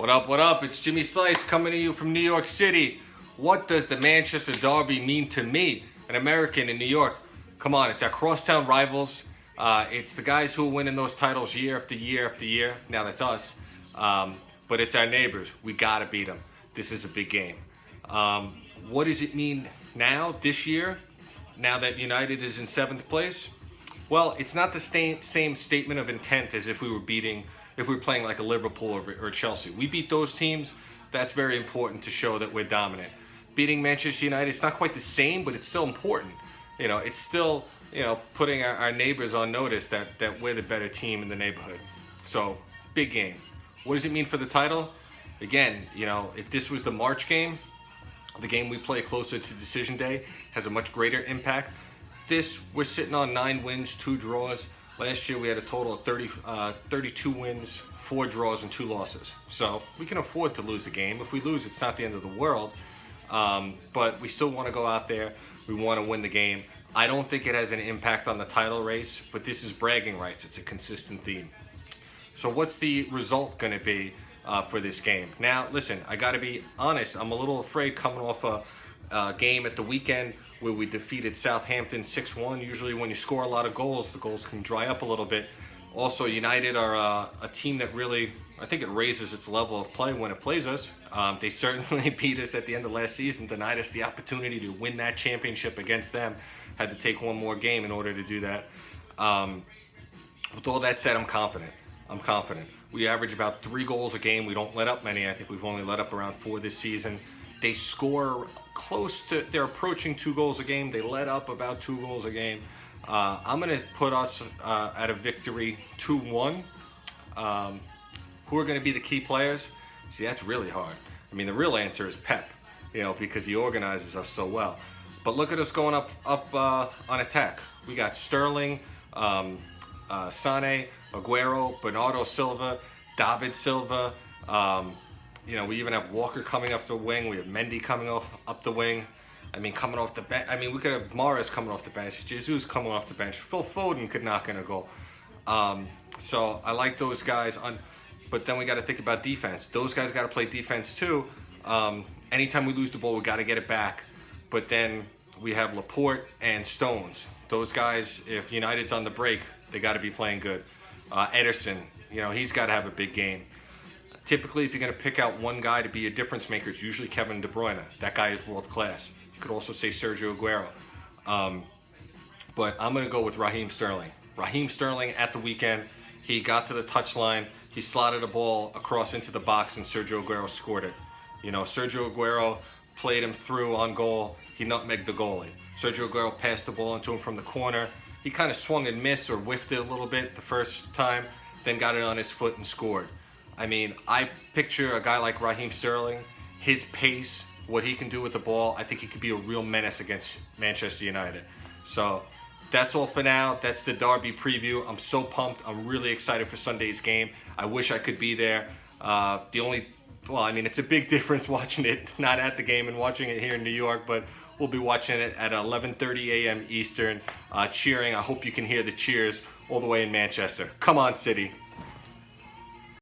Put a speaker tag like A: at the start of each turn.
A: What up, what up? It's Jimmy Slice coming to you from New York City. What does the Manchester Derby mean to me, an American in New York? Come on, it's our crosstown rivals. It's the guys who are winning those titles year after year after year. Now that's us. But it's our neighbors. We gotta beat them. This is a big game. What does it mean now, this year, now that United is in 7th place? Well, it's not the same statement of intent as if we were playing like a Liverpool or Chelsea. We beat those teams. That's very important to show that we're dominant. Beating Manchester United, it's not quite the same, but it's still important. It's still, putting our neighbors on notice that we're the better team in the neighborhood. So, big game. What does it mean for the title? Again, if this was the March game, the game we play closer to decision day has a much greater impact. We're sitting on 9 wins, 2 draws. Last year we had a total of 32 wins, 4 draws, and 2 losses. So we can afford to lose a game. If we lose, it's not the end of the world. But we still want to go out there. We want to win the game. I don't think it has an impact on the title race, but this is bragging rights. It's a consistent theme. So what's the result going to be for this game? Now, listen, I got to be honest. I'm a little afraid coming off a game at the weekend where we defeated Southampton 6-1. Usually when you score a lot of goals, the goals can dry up a little bit. Also, United are a team that really, I think it raises its level of play when it plays us. They certainly beat us at the end of last season, denied us the opportunity to win that championship against them. Had to take one more game in order to do that. With all that said, I'm confident. We average about 3 goals a game. We don't let up many. I think we've only let up around 4 this season. They score they're approaching 2 goals a game. They let up about 2 goals a game. I'm going to put us at a victory 2-1. Who are going to be the key players? See, that's really hard. I mean, the real answer is Pep, because he organizes us so well. But look at us going up on attack. We got Sterling, Sane, Aguero, Bernardo Silva, David Silva. We even have Walker coming up the wing. We have Mendy coming up the wing. I mean, coming off the bench. I mean, we could have Mahrez coming off the bench. Jesus coming off the bench. Phil Foden could knock in a goal. So I like those guys. But then we got to think about defense. Those guys got to play defense too. Anytime we lose the ball, we got to get it back. But then we have Laporte and Stones. Those guys, if United's on the break, they got to be playing good. Ederson, he's got to have a big game. Typically, if you're going to pick out one guy to be a difference maker, it's usually Kevin De Bruyne. That guy is world class. You could also say Sergio Aguero. But I'm going to go with Raheem Sterling. Raheem Sterling at the weekend, he got to the touchline. He slotted a ball across into the box, and Sergio Aguero scored it. Sergio Aguero played him through on goal. He nutmegged the goalie. Sergio Aguero passed the ball into him from the corner. He kind of swung and missed or whiffed it a little bit the first time, then got it on his foot and scored. I mean, I picture a guy like Raheem Sterling, his pace, what he can do with the ball. I think he could be a real menace against Manchester United. So that's all for now. That's the Derby preview. I'm so pumped. I'm really excited for Sunday's game. I wish I could be there. It's a big difference watching it not at the game and watching it here in New York, but we'll be watching it at 11:30 a.m. Eastern, cheering. I hope you can hear the cheers all the way in Manchester. Come on, City.